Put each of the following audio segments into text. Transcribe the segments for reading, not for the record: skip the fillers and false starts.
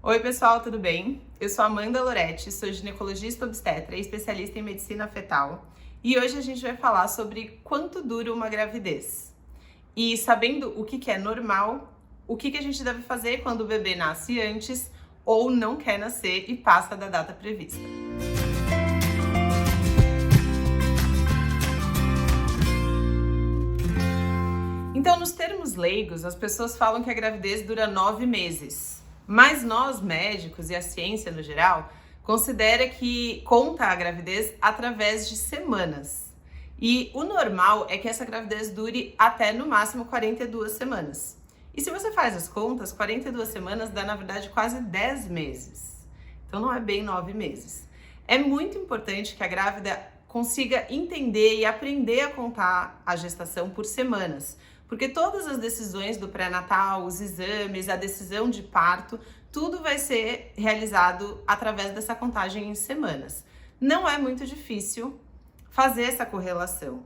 Oi pessoal, tudo bem? Eu sou Amanda Loretti, sou ginecologista obstetra e especialista em medicina fetal. E hoje a gente vai falar sobre quanto dura uma gravidez. E sabendo o que é normal, o que a gente deve fazer quando o bebê nasce antes ou não quer nascer e passa da data prevista. Então, nos termos leigos, as pessoas falam que a gravidez dura 9 meses. Mas nós, médicos e a ciência no geral, considera que conta a gravidez através de semanas. E o normal é que essa gravidez dure até no máximo 42 semanas. E se você faz as contas, 42 semanas dá na verdade quase 10 meses. Então não é bem 9 meses. É muito importante que a grávida consiga entender e aprender a contar a gestação por semanas. Porque todas as decisões do pré-natal, os exames, a decisão de parto, tudo vai ser realizado através dessa contagem em semanas. Não é muito difícil fazer essa correlação.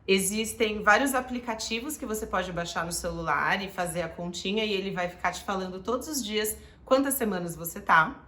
Existem vários aplicativos que você pode baixar no celular e fazer a continha e ele vai ficar te falando todos os dias quantas semanas você tá.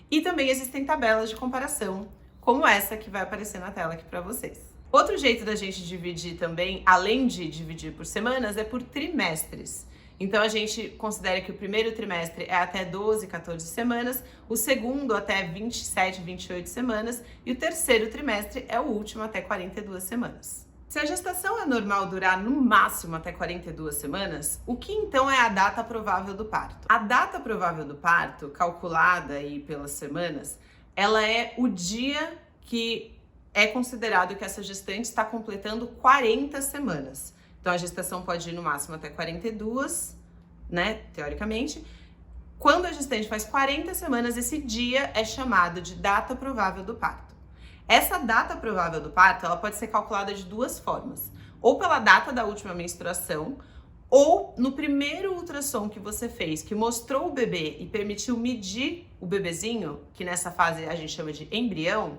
E também existem tabelas de comparação, como essa que vai aparecer na tela aqui para vocês. Outro jeito da gente dividir também, além de dividir por semanas, é por trimestres. Então a gente considera que o primeiro trimestre é até 12, 14 semanas, o segundo até 27, 28 semanas e o terceiro trimestre é o último até 42 semanas. Se a gestação é normal durar no máximo até 42 semanas, o que então é a data provável do parto? A data provável do parto, calculada aí pelas semanas, ela é o dia que é considerado que essa gestante está completando 40 semanas. Então, a gestação pode ir no máximo até 42, né, teoricamente. Quando a gestante faz 40 semanas, esse dia é chamado de data provável do parto. Essa data provável do parto, ela pode ser calculada de duas formas. Ou pela data da última menstruação, ou no primeiro ultrassom que você fez, que mostrou o bebê e permitiu medir o bebezinho, que nessa fase a gente chama de embrião,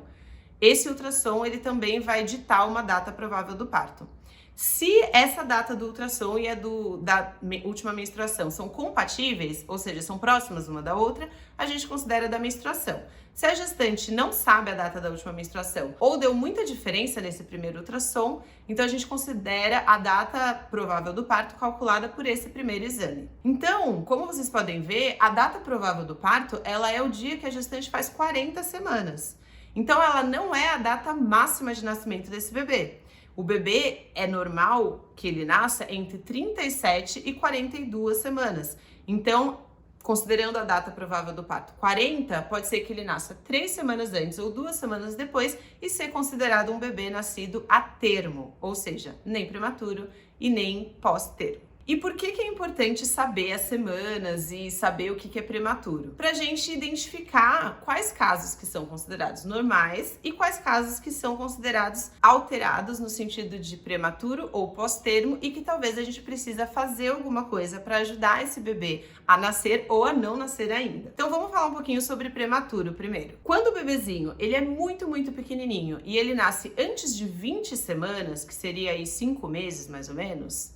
esse ultrassom ele também vai ditar uma data provável do parto. Se essa data do ultrassom e a da última menstruação são compatíveis, ou seja, são próximas uma da outra, a gente considera da menstruação. Se a gestante não sabe a data da última menstruação ou deu muita diferença nesse primeiro ultrassom, então a gente considera a data provável do parto calculada por esse primeiro exame. Então, como vocês podem ver, a data provável do parto, ela é o dia que a gestante faz 40 semanas. Então, ela não é a data máxima de nascimento desse bebê. O bebê é normal que ele nasça entre 37 e 42 semanas. Então, considerando a data provável do parto 40, pode ser que ele nasça 3 semanas antes ou 2 semanas depois e ser considerado um bebê nascido a termo, ou seja, nem prematuro e nem pós-termo. E por que é importante saber as semanas e saber o que é prematuro? Para a gente identificar quais casos que são considerados normais e quais casos que são considerados alterados no sentido de prematuro ou pós-termo e que talvez a gente precisa fazer alguma coisa para ajudar esse bebê a nascer ou a não nascer ainda. Então vamos falar um pouquinho sobre prematuro primeiro. Quando o bebezinho ele é muito pequenininho e ele nasce antes de 20 semanas, que seria aí 5 meses mais ou menos,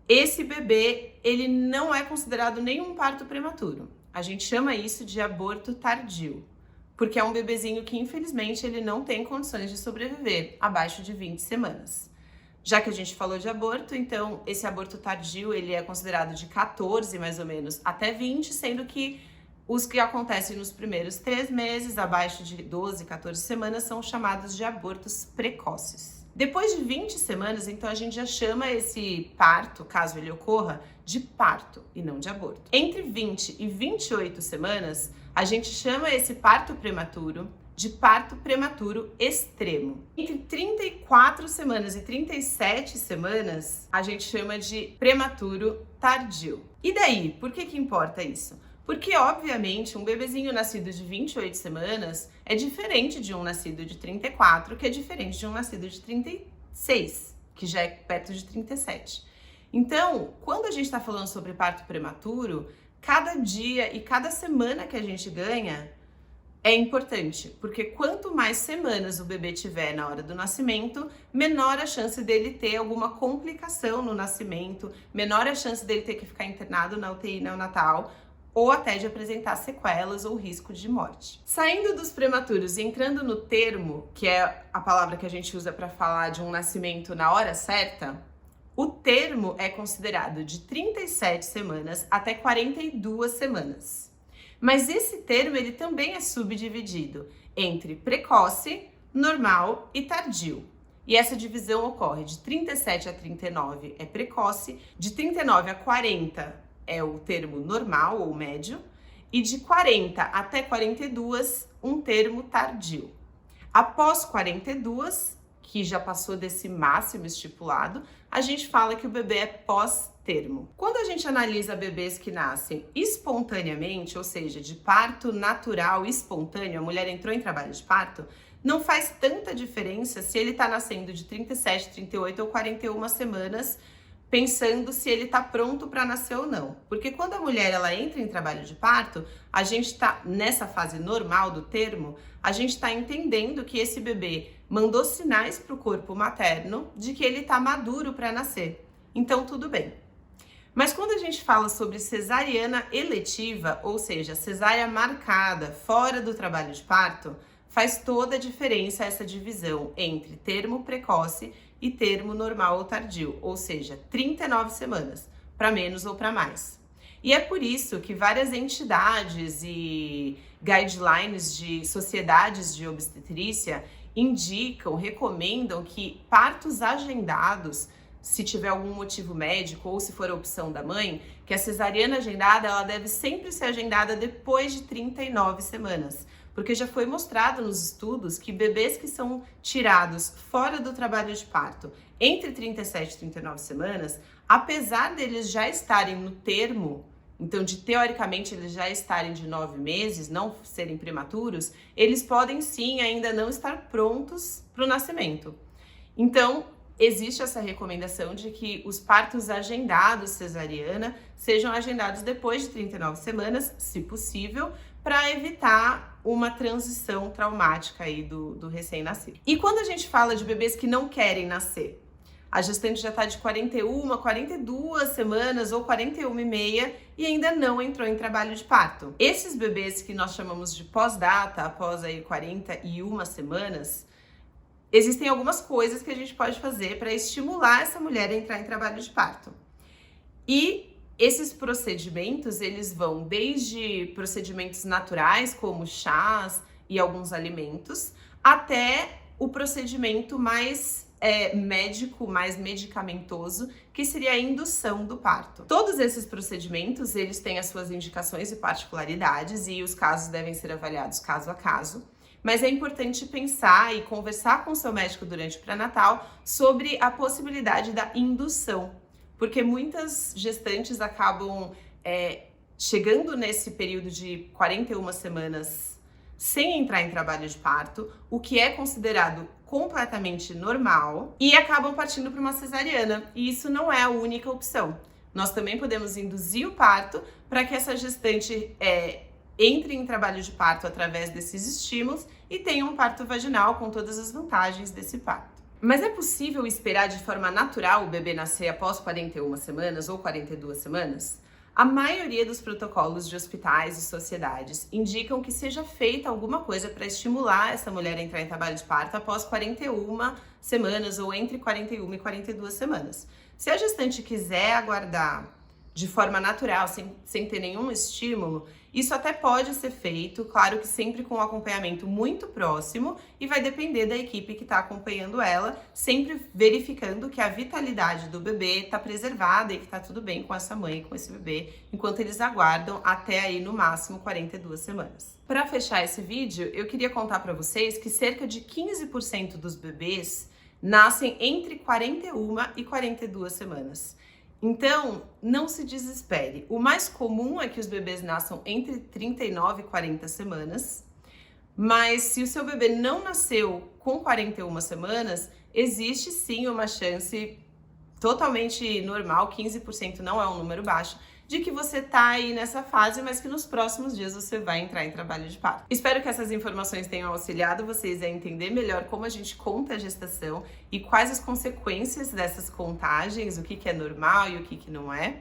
esse bebê, ele não é considerado nenhum parto prematuro. A gente chama isso de aborto tardio, porque é um bebezinho que, infelizmente, ele não tem condições de sobreviver abaixo de 20 semanas. Já que a gente falou de aborto, então, esse aborto tardio, ele é considerado de 14, mais ou menos, até 20, sendo que os que acontecem nos primeiros 3 meses, abaixo de 12, 14 semanas, são chamados de abortos precoces. Depois de 20 semanas, então a gente já chama esse parto, caso ele ocorra, de parto e não de aborto. Entre 20 e 28 semanas, a gente chama esse parto prematuro de parto prematuro extremo. Entre 34 semanas e 37 semanas, a gente chama de prematuro tardio. E daí, por que importa isso? Porque, obviamente, um bebezinho nascido de 28 semanas é diferente de um nascido de 34, que é diferente de um nascido de 36, que já é perto de 37. Então, quando a gente está falando sobre parto prematuro, cada dia e cada semana que a gente ganha é importante, porque quanto mais semanas o bebê tiver na hora do nascimento, menor a chance dele ter alguma complicação no nascimento, menor a chance dele ter que ficar internado na UTI neonatal, ou até de apresentar sequelas ou risco de morte. Saindo dos prematuros e entrando no termo, que é a palavra que a gente usa para falar de um nascimento na hora certa, o termo é considerado de 37 semanas até 42 semanas. Mas esse termo ele também é subdividido entre precoce, normal e tardio. E essa divisão ocorre de 37 a 39 é precoce, de 39 a 40 é o termo normal ou médio, e de 40 até 42 um termo tardio. Após 42, que já passou desse máximo estipulado, a gente fala que o bebê é pós-termo. Quando a gente analisa bebês que nascem espontaneamente, ou seja, de parto natural espontâneo, a mulher entrou em trabalho de parto, não faz tanta diferença se ele está nascendo de 37, 38 ou 41 semanas, pensando se ele está pronto para nascer ou não. Porque quando a mulher ela entra em trabalho de parto, a gente está nessa fase normal do termo, a gente está entendendo que esse bebê mandou sinais para o corpo materno de que ele está maduro para nascer. Então, tudo bem. Mas quando a gente fala sobre cesariana eletiva, ou seja, cesárea marcada fora do trabalho de parto, faz toda a diferença essa divisão entre termo precoce e termo normal ou tardio, ou seja, 39 semanas, para menos ou para mais. E é por isso que várias entidades e guidelines de sociedades de obstetrícia indicam, recomendam que partos agendados, se tiver algum motivo médico ou se for a opção da mãe, que a cesariana agendada ela deve sempre ser agendada depois de 39 semanas. Porque já foi mostrado nos estudos que bebês que são tirados fora do trabalho de parto entre 37 e 39 semanas, apesar deles já estarem no termo, então de teoricamente eles já estarem de 9 meses, não serem prematuros, eles podem sim ainda não estar prontos para o nascimento. Então, existe essa recomendação de que os partos agendados cesariana sejam agendados depois de 39 semanas, se possível, para evitar uma transição traumática aí do recém-nascido. E quando a gente fala de bebês que não querem nascer, a gestante já está de 41, 42 semanas ou 41 e meia e ainda não entrou em trabalho de parto. Esses bebês que nós chamamos de pós-data, após aí 41 semanas, existem algumas coisas que a gente pode fazer para estimular essa mulher a entrar em trabalho de parto. E esses procedimentos, eles vão desde procedimentos naturais, como chás e alguns alimentos, até o procedimento mais médico, mais medicamentoso, que seria a indução do parto. Todos esses procedimentos, eles têm as suas indicações e particularidades e os casos devem ser avaliados caso a caso. Mas é importante pensar e conversar com o seu médico durante o pré-natal sobre a possibilidade da indução, porque muitas gestantes acabam chegando nesse período de 41 semanas sem entrar em trabalho de parto, o que é considerado completamente normal, e acabam partindo para uma cesariana. E isso não é a única opção. Nós também podemos induzir o parto para que essa gestante entre em trabalho de parto através desses estímulos e tenha um parto vaginal com todas as vantagens desse parto. Mas é possível esperar de forma natural o bebê nascer após 41 semanas ou 42 semanas? A maioria dos protocolos de hospitais e sociedades indicam que seja feita alguma coisa para estimular essa mulher a entrar em trabalho de parto após 41 semanas ou entre 41 e 42 semanas. Se a gestante quiser aguardar de forma natural, sem ter nenhum estímulo, isso até pode ser feito, claro que sempre com um acompanhamento muito próximo e vai depender da equipe que está acompanhando ela, sempre verificando que a vitalidade do bebê está preservada e que está tudo bem com essa mãe e com esse bebê, enquanto eles aguardam até aí no máximo 42 semanas. Para fechar esse vídeo, eu queria contar para vocês que cerca de 15% dos bebês nascem entre 41 e 42 semanas. Então, não se desespere. O mais comum é que os bebês nasçam entre 39 e 40 semanas, mas se o seu bebê não nasceu com 41 semanas, existe sim uma chance totalmente normal, 15% não é um número baixo, de que você tá aí nessa fase, mas que nos próximos dias você vai entrar em trabalho de parto. Espero que essas informações tenham auxiliado vocês a entender melhor como a gente conta a gestação e quais as consequências dessas contagens, o que é normal e o que não é.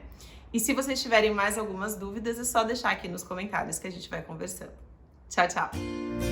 E se vocês tiverem mais algumas dúvidas, é só deixar aqui nos comentários que a gente vai conversando. Tchau, tchau!